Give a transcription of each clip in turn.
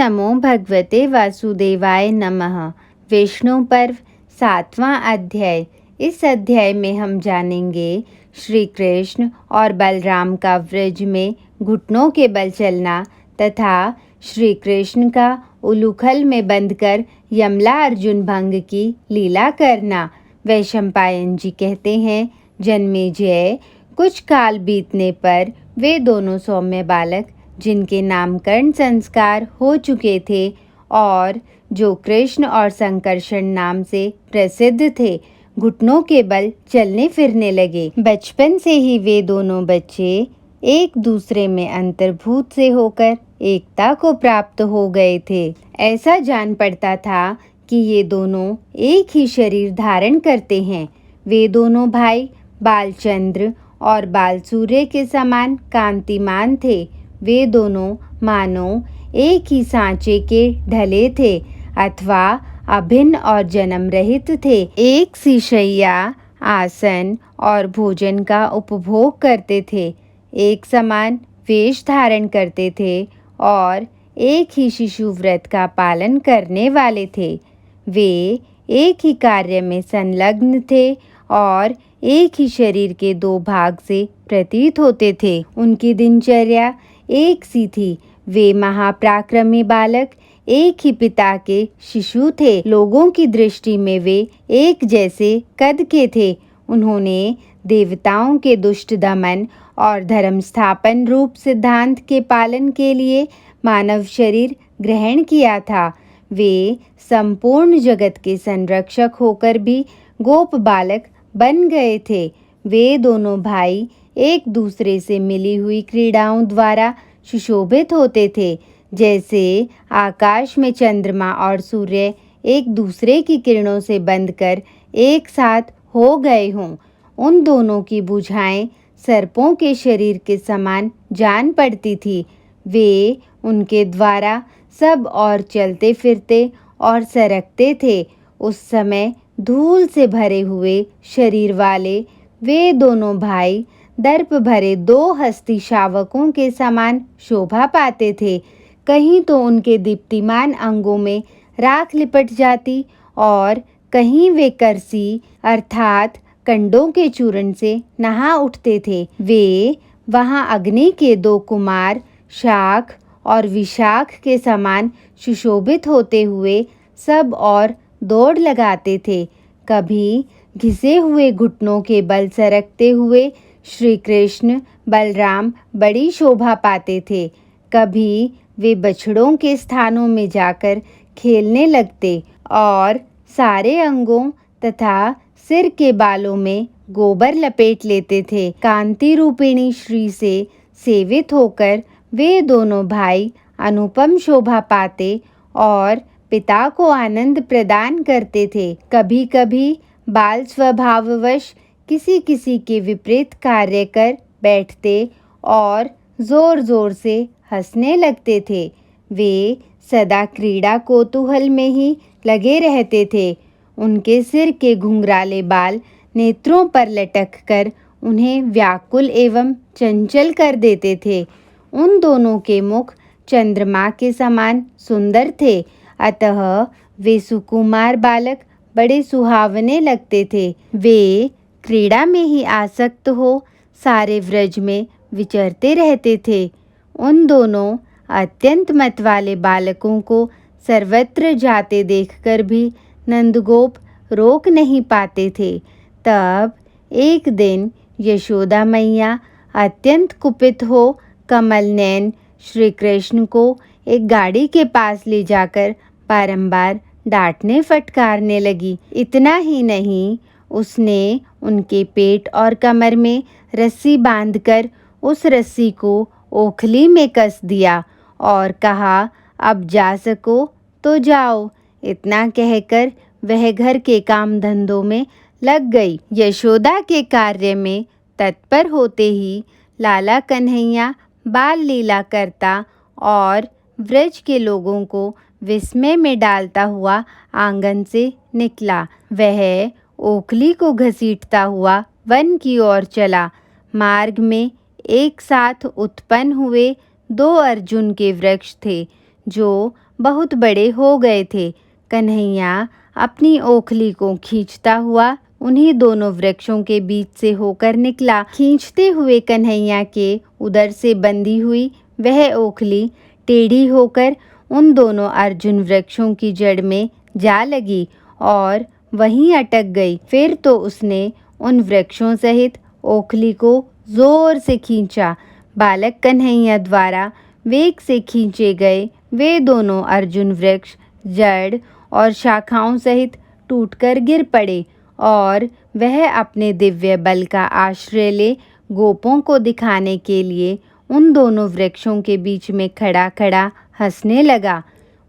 नमो भगवते वासुदेवाय नमः। विष्णु पर्व 7वां अध्याय। इस अध्याय में हम जानेंगे श्री कृष्ण और बलराम का व्रज में घुटनों के बल चलना तथा श्री कृष्ण का उलूखल में बंधकर यमला अर्जुन भंग की लीला करना। वैशंपायन जी कहते हैं, जन्मेजय, कुछ काल बीतने पर वे दोनों सौम्य बालक जिनके नामकरण संस्कार हो चुके थे और जो कृष्ण और संकर्षण नाम से प्रसिद्ध थे, घुटनों के बल चलने फिरने लगे। बचपन से ही वे दोनों बच्चे एक दूसरे में अंतर्भूत से होकर एकता को प्राप्त हो गए थे। ऐसा जान पड़ता था कि ये दोनों एक ही शरीर धारण करते हैं। वे दोनों भाई बालचंद्र और बालसूर्य के समान कांतिमान थे। वे दोनों मानो एक ही सांचे के ढले थे अथवा अभिन्न और जन्म रहित थे। एक सी शैया, आसन और भोजन का उपभोग करते थे, एक समान वेश धारण करते थे और एक ही शिशु व्रत का पालन करने वाले थे। वे एक ही कार्य में संलग्न थे और एक ही शरीर के दो भाग से प्रतीत होते थे। उनकी दिनचर्या एक सी थी। वे महापराक्रमी बालक एक ही पिता के शिशु थे। लोगों की दृष्टि में वे एक जैसे कद के थे। उन्होंने देवताओं के दुष्ट दमन और धर्म स्थापन रूप सिद्धांत के पालन के लिए मानव शरीर ग्रहण किया था। वे संपूर्ण जगत के संरक्षक होकर भी गोप बालक बन गए थे। वे दोनों भाई एक दूसरे से मिली हुई क्रीड़ाओं द्वारा सुशोभित होते थे। जैसे आकाश में चंद्रमा और सूर्य एक दूसरे की किरणों से बंधकर एक साथ हो गए हों। उन दोनों की भुजाएं सर्पों के शरीर के समान जान पड़ती थी। वे उनके द्वारा सब और चलते फिरते और सरकते थे। उस समय धूल से भरे हुए शरीर वाले वे दोनों भाई दर्प भरे दो हस्ती शावकों के समान शोभा पाते थे। कहीं तो उनके दीप्तिमान अंगों में राख लिपट जाती और कहीं वे करसी अर्थात कंडों के चूर्ण से नहा उठते थे। वे वहां अग्नि के दो कुमार शाख और विशाख के समान सुशोभित होते हुए सब और दौड़ लगाते थे। कभी घिसे हुए घुटनों के बल सरकते हुए श्री कृष्ण बलराम बड़ी शोभा पाते थे। कभी वे बछड़ों के स्थानों में जाकर खेलने लगते और सारे अंगों तथा सिर के बालों में गोबर लपेट लेते थे। कांति रूपिणी श्री से सेवित होकर वे दोनों भाई अनुपम शोभा पाते और पिता को आनंद प्रदान करते थे। कभी कभी बाल स्वभाववश किसी किसी के विपरीत कार्य कर बैठते और जोर जोर से हंसने लगते थे। वे सदा क्रीड़ा कौतूहल में ही लगे रहते थे। उनके सिर के घुंघराले बाल नेत्रों पर लटक कर उन्हें व्याकुल एवं चंचल कर देते थे। उन दोनों के मुख चंद्रमा के समान सुंदर थे, अतः वे सुकुमार बालक बड़े सुहावने लगते थे। वे क्रीड़ा में ही आसक्त हो सारे व्रज में विचरते रहते थे। उन दोनों अत्यंत मत वाले बालकों को सर्वत्र जाते देखकर भी नंदगोप रोक नहीं पाते थे। तब एक दिन यशोदा मैया अत्यंत कुपित हो कमल नैन श्री कृष्ण को एक गाड़ी के पास ले जाकर बारंबार डांटने फटकारने लगी। इतना ही नहीं, उसने उनके पेट और कमर में रस्सी बांधकर उस रस्सी को ओखली में कस दिया और कहा, अब जा सको तो जाओ। इतना कहकर वह घर के काम धंधों में लग गई। यशोदा के कार्य में तत्पर होते ही लाला कन्हैया बाल लीला करता और व्रज के लोगों को विस्मय में डालता हुआ आंगन से निकला। वह ओखली को घसीटता हुआ वन की ओर चला। मार्ग में एक साथ उत्पन्न हुए दो अर्जुन के वृक्ष थे जो बहुत बड़े हो गए थे। कन्हैया अपनी ओखली को खींचता हुआ उन्हीं दोनों वृक्षों के बीच से होकर निकला। खींचते हुए कन्हैया के उदर से बंधी हुई वह ओखली टेढ़ी होकर उन दोनों अर्जुन वृक्षों की जड़ में जा लगी और वहीं अटक गई। फिर तो उसने उन वृक्षों सहित ओखली को जोर से खींचा। बालक कन्हैया द्वारा वेग से खींचे गए वे दोनों अर्जुन वृक्ष जड़ और शाखाओं सहित टूटकर गिर पड़े और वह अपने दिव्य बल का आश्रय ले गोपों को दिखाने के लिए उन दोनों वृक्षों के बीच में खड़ा खड़ा हंसने लगा।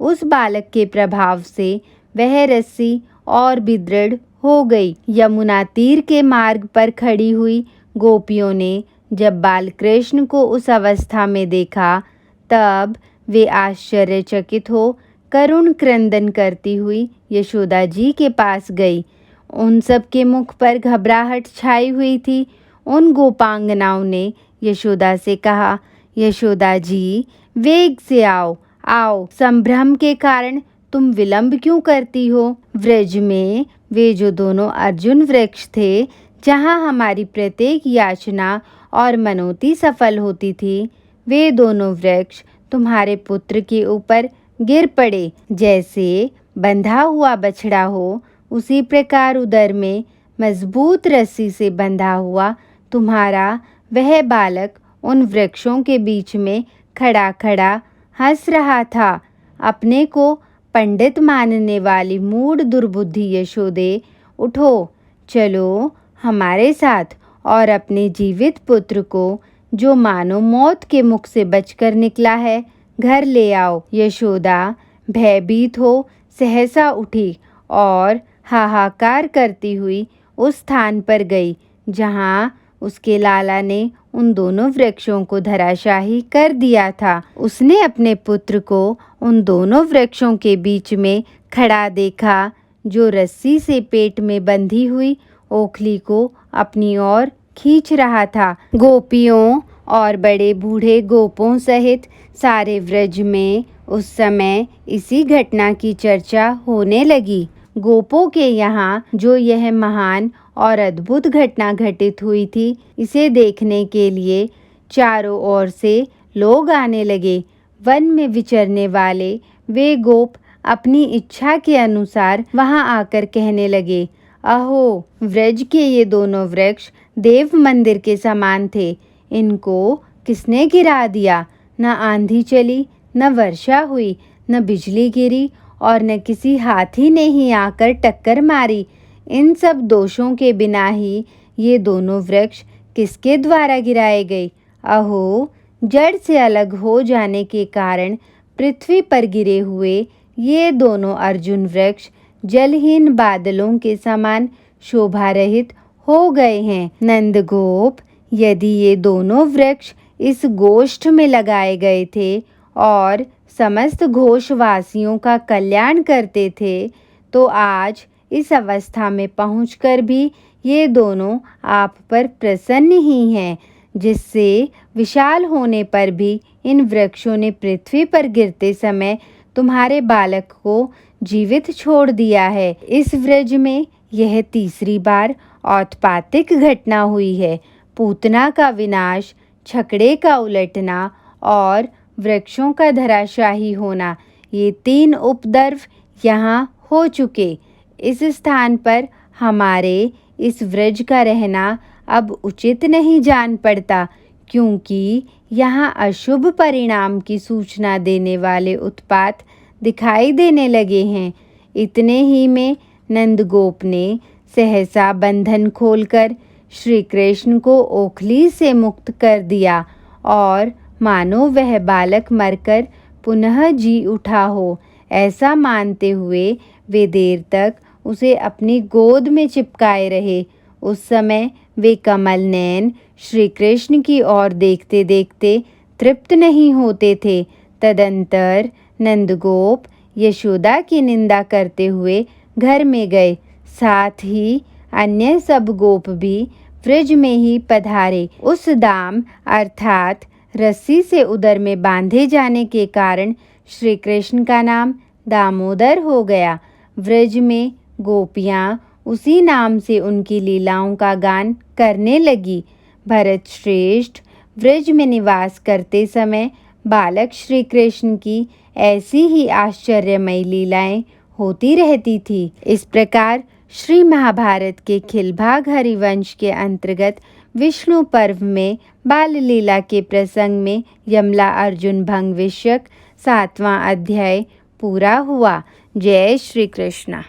उस बालक के प्रभाव से वह रस्सी और भी दृढ़ हो गई। यमुना तीर के मार्ग पर खड़ी हुई गोपियों ने जब बालकृष्ण को उस अवस्था में देखा तब वे आश्चर्यचकित हो करुण क्रंदन करती हुई यशोदा जी के पास गई। उन सब के मुख पर घबराहट छाई हुई थी। उन गोपांगनाओं ने यशोदा से कहा, यशोदा जी वेग से आओ, आओ, संभ्रम के कारण तुम विलंब क्यों करती हो? व्रज में वे जो दोनों अर्जुन वृक्ष थे जहाँ हमारी प्रत्येक याचना और मनोती सफल होती थी, वे दोनों वृक्ष तुम्हारे पुत्र के ऊपर गिर पड़े। जैसे बंधा हुआ बछड़ा हो उसी प्रकार उदर में मजबूत रस्सी से बंधा हुआ तुम्हारा वह बालक उन वृक्षों के बीच में खड़ा खड़ा हंस रहा था। अपने को पंडित मानने वाली मूढ़ दुर्बुद्धि यशोदे, उठो, चलो हमारे साथ और अपने जीवित पुत्र को जो मानो मौत के मुख से बचकर निकला है घर ले आओ। यशोदा भयभीत हो सहसा उठी और हाहाकार करती हुई उस स्थान पर गई जहाँ उसके लाला ने उन दोनों वृक्षों को धराशाही कर दिया था। उसने अपने पुत्र को उन दोनों वृक्षों के बीच में खड़ा देखा जो रस्सी से पेट में बंधी हुई ओखली को अपनी ओर खींच रहा था। गोपियों और बड़े बूढ़े गोपों सहित सारे व्रज में उस समय इसी घटना की चर्चा होने लगी। गोपों के यहाँ जो यह महान और अद्भुत घटना घटित हुई थी, इसे देखने के लिए चारों ओर से लोग आने लगे। वन में विचरने वाले वे गोप अपनी इच्छा के अनुसार वहां आकर कहने लगे, अहो, व्रज के ये दोनों वृक्ष देव मंदिर के समान थे, इनको किसने गिरा दिया? न आंधी चली, न वर्षा हुई, न बिजली गिरी और न किसी हाथी ने ही आकर टक्कर मारी। इन सब दोषों के बिना ही ये दोनों वृक्ष किसके द्वारा गिराए गए? अहो, जड़ से अलग हो जाने के कारण पृथ्वी पर गिरे हुए ये दोनों अर्जुन वृक्ष जलहीन बादलों के समान शोभा रहित हो गए हैं। नंदगोप, यदि ये दोनों वृक्ष इस गोष्ठ में लगाए गए थे और समस्त घोषवासियों का कल्याण करते थे, तो आज इस अवस्था में पहुंचकर भी ये दोनों आप पर प्रसन्न ही हैं, जिससे विशाल होने पर भी इन वृक्षों ने पृथ्वी पर गिरते समय तुम्हारे बालक को जीवित छोड़ दिया है। इस व्रज में यह तीसरी बार औत्पातिक घटना हुई है। पूतना का विनाश, छकड़े का उलटना और वृक्षों का धराशाही होना, ये तीन उपद्रव यहाँ हो चुके। इस स्थान पर हमारे इस व्रज का रहना अब उचित नहीं जान पड़ता, क्योंकि यहाँ अशुभ परिणाम की सूचना देने वाले उत्पात दिखाई देने लगे हैं। इतने ही में नंदगोप ने सहसा बंधन खोलकर श्री कृष्ण को ओखली से मुक्त कर दिया और मानो वह बालक मरकर पुनः जी उठा हो, ऐसा मानते हुए वे देर तक उसे अपनी गोद में चिपकाए रहे। उस समय वे कमल नयन श्री कृष्ण की ओर देखते देखते तृप्त नहीं होते थे। तदंतर नंदगोप यशोदा की निंदा करते हुए घर में गए। साथ ही अन्य सब गोप भी व्रज में ही पधारे। उस दाम अर्थात रस्सी से उदर में बांधे जाने के कारण श्री कृष्ण का नाम दामोदर हो गया। व्रज में गोपियाँ उसी नाम से उनकी लीलाओं का गान करने लगी। भरत श्रेष्ठ व्रज में निवास करते समय बालक श्री कृष्ण की ऐसी ही आश्चर्यमयी लीलाएं होती रहती थी। इस प्रकार श्री महाभारत के खिलभाग हरिवंश के अंतर्गत विष्णु पर्व में बाल लीला के प्रसंग में यमला अर्जुन भंग विषयक 7वां अध्याय पूरा हुआ। जय श्री कृष्ण।